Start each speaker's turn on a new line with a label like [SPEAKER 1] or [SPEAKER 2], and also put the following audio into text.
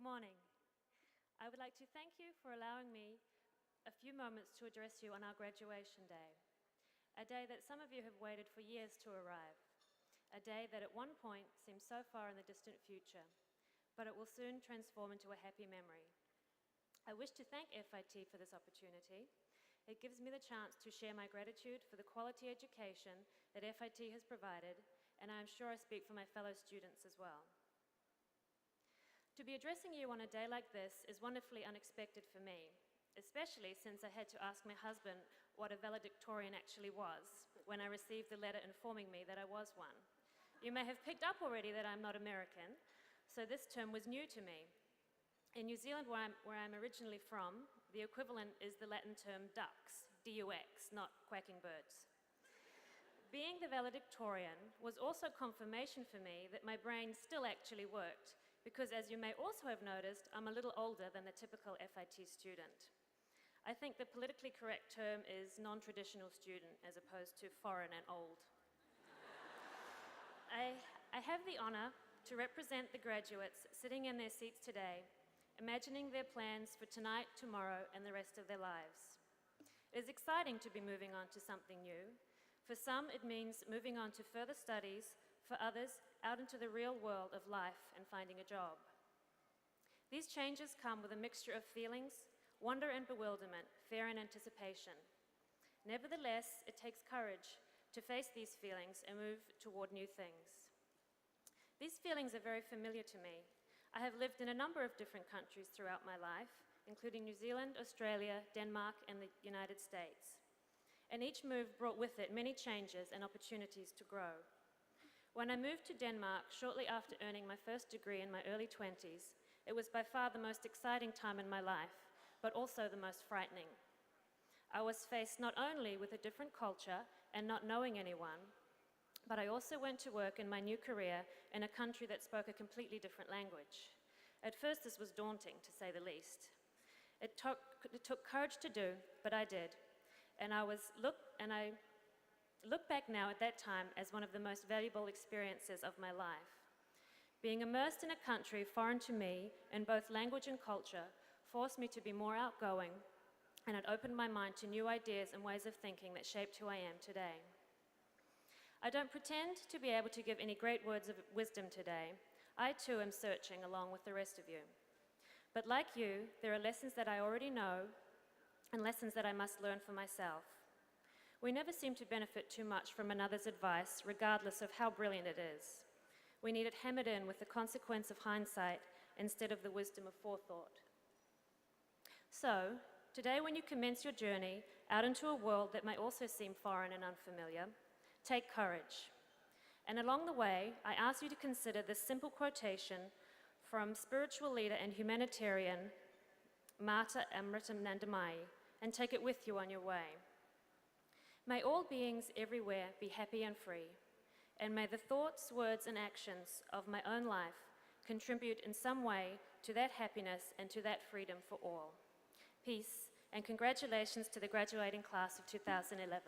[SPEAKER 1] Good morning. I would like to thank you for allowing me a few moments to address you on our graduation day, a day that some of you have waited for years to arrive, a day that at one point seemed so far in the distant future, but it will soon transform into a happy memory. I wish to thank FIT for this opportunity. It gives me the chance to share my gratitude for the quality education that FIT has provided, and I am sure I speak for my fellow students as well. To be addressing you on a day like this is wonderfully unexpected for me, especially since I had to ask my husband what a valedictorian actually was when I received the letter informing me that I was one. You may have picked up already that I'm not American, so this term was new to me. In New Zealand, where I'm originally from, the equivalent is the Latin term dux, D-U-X, not quacking birds. Being the valedictorian was also confirmation for me that my brain still actually worked, because as you may also have noticed, I'm a little older than the typical FIT student. I think the politically correct term is non-traditional student as opposed to foreign and old. I have the honor to represent the graduates sitting in their seats today, imagining their plans for tonight, tomorrow, and the rest of their lives. It is exciting to be moving on to something new. For some, it means moving on to further studies. For others, out into the real world of life and finding a job. These changes come with a mixture of feelings, wonder and bewilderment, fear and anticipation. Nevertheless, it takes courage to face these feelings and move toward new things. These feelings are very familiar to me. I have lived in a number of different countries throughout my life, including New Zealand, Australia, Denmark, and the United States. And each move brought with it many changes and opportunities to grow. When I moved to Denmark shortly after earning my first degree in my early 20s, it was by far the most exciting time in my life, but also the most frightening. I was faced not only with a different culture and not knowing anyone, but I also went to work in my new career in a country that spoke a completely different language. At first, this was daunting, to say the least. It took courage to do, but I did. And I look back now at that time as one of the most valuable experiences of my life. Being immersed in a country foreign to me in both language and culture forced me to be more outgoing, and it opened my mind to new ideas and ways of thinking that shaped who I am today. I don't pretend to be able to give any great words of wisdom today. I too am searching along with the rest of you. But like you, there are lessons that I already know and lessons that I must learn for myself. We never seem to benefit too much from another's advice, regardless of how brilliant it is. We need it hammered in with the consequence of hindsight instead of the wisdom of forethought. So, today when you commence your journey out into a world that may also seem foreign and unfamiliar, take courage. And along the way, I ask you to consider this simple quotation from spiritual leader and humanitarian Mata Amritanandamayi and take it with you on your way. May all beings everywhere be happy and free, and may the thoughts, words, and actions of my own life contribute in some way to that happiness and to that freedom for all. Peace, and congratulations to the graduating class of 2011.